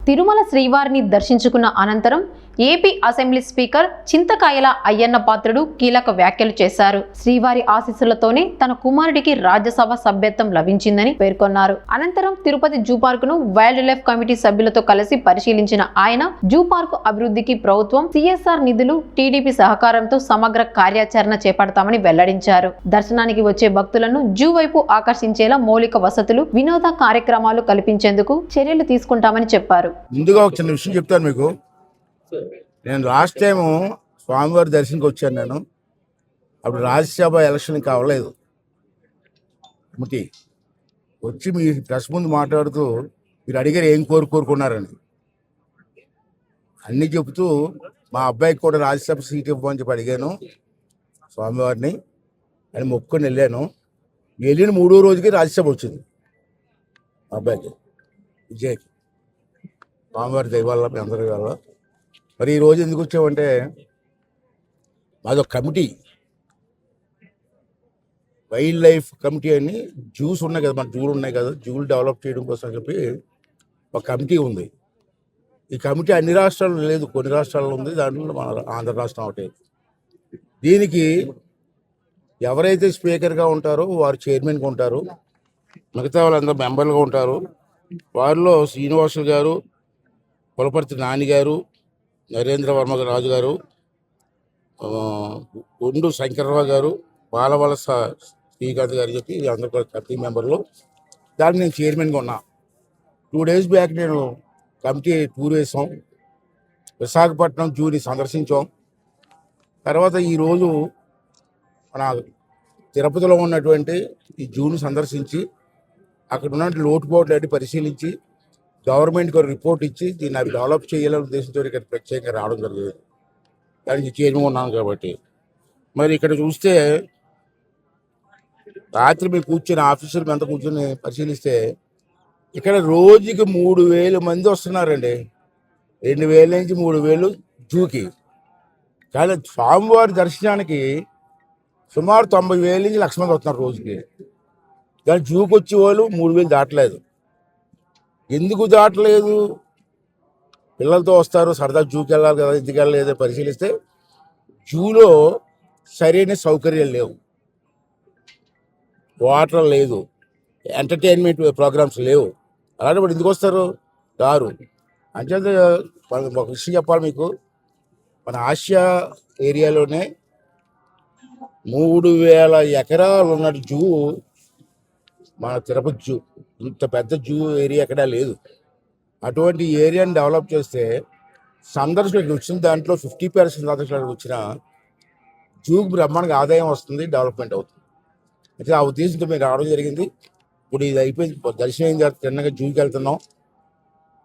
తిరుమల శ్రీవారిని దర్శించుకున్న అనంతరం ఏపీ అసెంబ్లీ స్పీకర్ చింతకాయల అయ్యన్న పాత్రుడు కీలక వ్యాఖ్యలు చేశారు. శ్రీవారి ఆశీస్సులతోనే తన కుమారుడికి రాజ్యసభ సభ్యత్వం లభించిందని పేర్కొన్నారు. అనంతరం తిరుపతి జూ పార్క్ ను వైల్డ్ లైఫ్ కమిటీ సభ్యులతో కలిసి పరిశీలించిన ఆయన జూ పార్క్ అభివృద్ధికి ప్రభుత్వం సిఎస్ఆర్ నిధులు, టీడీపీ సహకారంతో సమగ్ర కార్యాచరణ చేపడతామని వెల్లడించారు. దర్శనానికి వచ్చే భక్తులను జూ వైపు ఆకర్షించేలా మౌలిక వసతులు, వినోద కార్యక్రమాలు కల్పించేందుకు చర్యలు తీసుకుంటామని చెప్పారు. ముందుగా ఒక చిన్న విషయం చెప్తాను మీకు. నేను లాస్ట్ టైము స్వామివారి దర్శనకి వచ్చాను. నేను అప్పుడు రాజ్యసభ ఎలక్షన్ కావలేదు. వచ్చి మీ ప్రెస్ ముందు మాట్లాడుతూ మీరు అడిగారు ఏం కోరుకున్నారని అన్నీ చెబుతూ మా అబ్బాయికి కూడా రాజ్యసభ సీట్ ఇవ్వమని చెప్పి అడిగాను స్వామివారిని అని మొక్కుని వెళ్ళాను. వెళ్ళిన 3వ రోజుకి రాజ్యసభ వచ్చింది మా అబ్బాయికి, విజయ్కి. స్వామివారి దైవాల మీ అందరి వల్ల. మరి ఈరోజు ఎందుకు వచ్చామంటే మాది ఒక కమిటీ, వైల్డ్ లైఫ్ కమిటీ అని జూస్ ఉన్నాయి కదా, మన జూలు ఉన్నాయి కదా, జూలు డెవలప్ చేయడం కోసం చెప్పి ఒక కమిటీ ఉంది. ఈ కమిటీ అన్ని రాష్ట్రాల్లో లేదు, కొన్ని రాష్ట్రాల్లో ఉంది. దాంట్లో మన ఆంధ్ర రాష్ట్రం ఒకటి. దీనికి ఎవరైతే స్పీకర్గా ఉంటారో వారు చైర్మన్గా ఉంటారు, మిగతా వాళ్ళందరూ మెంబర్లుగా ఉంటారు. వారిలో శ్రీనివాసులు గారు, పులపర్తి నాని గారు, నరేంద్ర వర్మ రాజు గారు, గుండు శంకర్రావు గారు, బాలవలస శ్రీకాంత్ గారు చెప్పి అందరూ కమిటీ మెంబర్లు. దానికి నేను చైర్మన్గా ఉన్నా. 2 days బ్యాక్ నేను కమిటీ టూర్ వేసాం, విశాఖపట్నం జూని సందర్శించాం. తర్వాత ఈరోజు మన తిరుపతిలో ఉన్నటువంటి ఈ జూను సందర్శించి అక్కడ ఉన్న లోటుపోట్లు అన్ని పరిశీలించి గవర్నమెంట్కి ఒక రిపోర్ట్ ఇచ్చి దీన్ని అవి డెవలప్ చేయాలనే ఉద్దేశంతో ఇక్కడ ప్రత్యేకంగా రావడం జరిగింది. దానికి చైర్మన్ ఉన్నాను కాబట్టి. మరి ఇక్కడ చూస్తే రాత్రి మేము కూర్చొని ఆఫీసులు ఎంత కూర్చొని పరిశీలిస్తే ఇక్కడ రోజుకి 3,000 మంది వస్తున్నారండి. 2,000 నుంచి 3,000 జూకి. కానీ స్వామివారి దర్శనానికి సుమారు 90,000 నుంచి 1,00,000 మంది వస్తున్నారు రోజుకి. కానీ జూకి వచ్చే వాళ్ళు 3,000 దాటలేదు. ఎందుకు దాటలేదు? పిల్లలతో వస్తారు, సరదా జూకి వెళ్ళాలి కదా, ఎందుకు వెళ్ళలేదో పరిశీలిస్తే జూలో సరైన సౌకర్యాలు లేవు, వాటర్ లేదు, ఎంటర్టైన్మెంట్ ప్రోగ్రామ్స్ లేవు. అలాంటి వాడు ఎందుకు వస్తారు? రారు. అంచేత ఒక విషయం చెప్పాలి మీకు. మన ఆసియా ఏరియాలోనే 3,000 ఎకరాలు ఉన్న జూ మన తిరుపతి జూ. ఇంత పెద్ద జూ ఏరియా ఎక్కడా లేదు. అటువంటి ఏరియాని డెవలప్ చేస్తే సందర్శకులకు వచ్చిన దాంట్లో 50% సందర్శకులకు వచ్చిన జూకు బ్రహ్మాండంగా ఆదాయం వస్తుంది, డెవలప్మెంట్ అవుతుంది. అయితే ఆ ఉద్దేశంతో మేము రావడం జరిగింది. ఇప్పుడు ఇది అయిపోయింది, దర్శనం అయిన తర్వాత చిన్నగా జూకి వెళ్తున్నాం.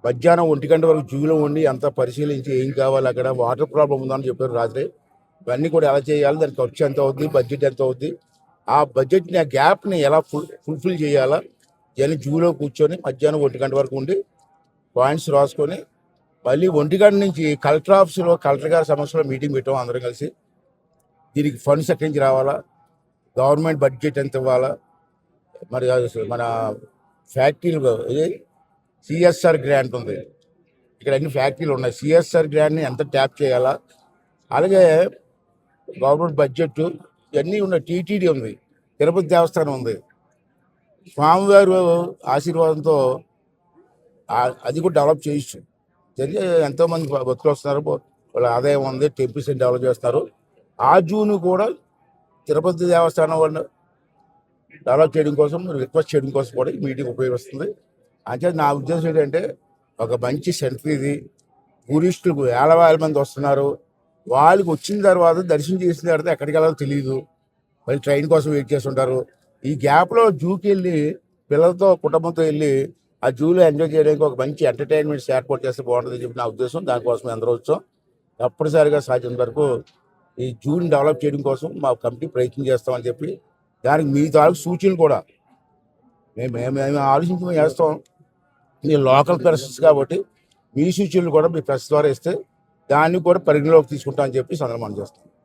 మధ్యాహ్నం 1 గంట వరకు జూలో ఉండి అంతా పరిశీలించి ఏం కావాలి, అక్కడ వాటర్ ప్రాబ్లం ఉందని చెప్పారు రాత్రి. ఇవన్నీ కూడా ఎలా చేయాలి, దానికి ఖర్చు ఎంత అవుద్ది, బడ్జెట్ ఎంత అవుద్ది, ఆ బడ్జెట్ని, ఆ గ్యాప్ని ఎలా ఫుల్ఫిల్ చేయాలా ఇవన్నీ జూలో కూర్చొని మధ్యాహ్నం 1 గంట వరకు ఉండి పాయింట్స్ రాసుకొని మళ్ళీ 1 గంట నుంచి కలెక్టర్ ఆఫీసులో కలెక్టర్ గారి సమస్యలో మీటింగ్ పెట్టాం అందరం కలిసి. దీనికి ఫండ్స్ ఎక్కడి నుంచి రావాలా, గవర్నమెంట్ బడ్జెట్ ఎంత ఇవ్వాలా, మరి మన ఫ్యాక్టరీలు సిఎస్ఆర్ గ్రాంట్ ఉంది, ఇక్కడ అన్ని ఫ్యాక్టరీలు ఉన్నాయి, సిఎస్ఆర్ గ్రాంట్ని ఎంత ట్యాప్ చేయాలా, అలాగే గవర్నమెంట్ బడ్జెట్ ఇవన్నీ ఉన్నాయి. టీటీడీ ఉంది, తిరుపతి దేవస్థానం ఉంది. స్వామివారి ఆశీర్వాదంతో అది కూడా డెవలప్ చేయొచ్చు. జరిగే ఎంతోమంది భక్తులు వస్తున్నారు, వాళ్ళ ఆదాయం ఉంది, టెంపుల్స్ డెవలప్ చేస్తున్నారు. ఆ జూను కూడా తిరుపతి దేవస్థానం వాళ్ళు డెవలప్ చేయడం కోసం, రిక్వెస్ట్ చేయడం కోసం కూడా ఈ మీటింగ్ ఉపయోగిస్తుంది. అంటే నా ఉద్దేశం ఏంటంటే ఒక మంచి సెంటర్ ఇది. టూరిస్టులు 1,000 మంది వస్తున్నారు. వాళ్ళకి వచ్చిన తర్వాత దర్శనం చేసిన తర్వాత ఎక్కడికి వెళ్ళాలో తెలియదు, మళ్ళీ ట్రైన్ కోసం వెయిట్ చేస్తుంటారు. ఈ గ్యాప్లో జూకి వెళ్ళి పిల్లలతో కుటుంబంతో వెళ్ళి ఆ జూలో ఎంజాయ్ చేయడానికి ఒక మంచి ఎంటర్టైన్మెంట్స్ ఏర్పాటు చేస్తే బాగుంటుందని చెప్పి నా ఉద్దేశం. దానికోసం అందరూ వచ్చాం. తప్పనిసరిగా సాధ్యం వరకు ఈ జూని డెవలప్ చేయడం కోసం మా కమిటీ ప్రయత్నం చేస్తామని చెప్పి, దానికి మీ తాలూకు సూచనలు కూడా మేము ఆలోచించి మేము చేస్తాం. మీ లోకల్ పర్సన్స్ కాబట్టి మీ సూచనలు కూడా మీ ప్రెస్ ద్వారా ఇస్తే దాన్ని కూడా పరిగణలోకి తీసుకుంటామని చెప్పి సందర్భం చేస్తాం.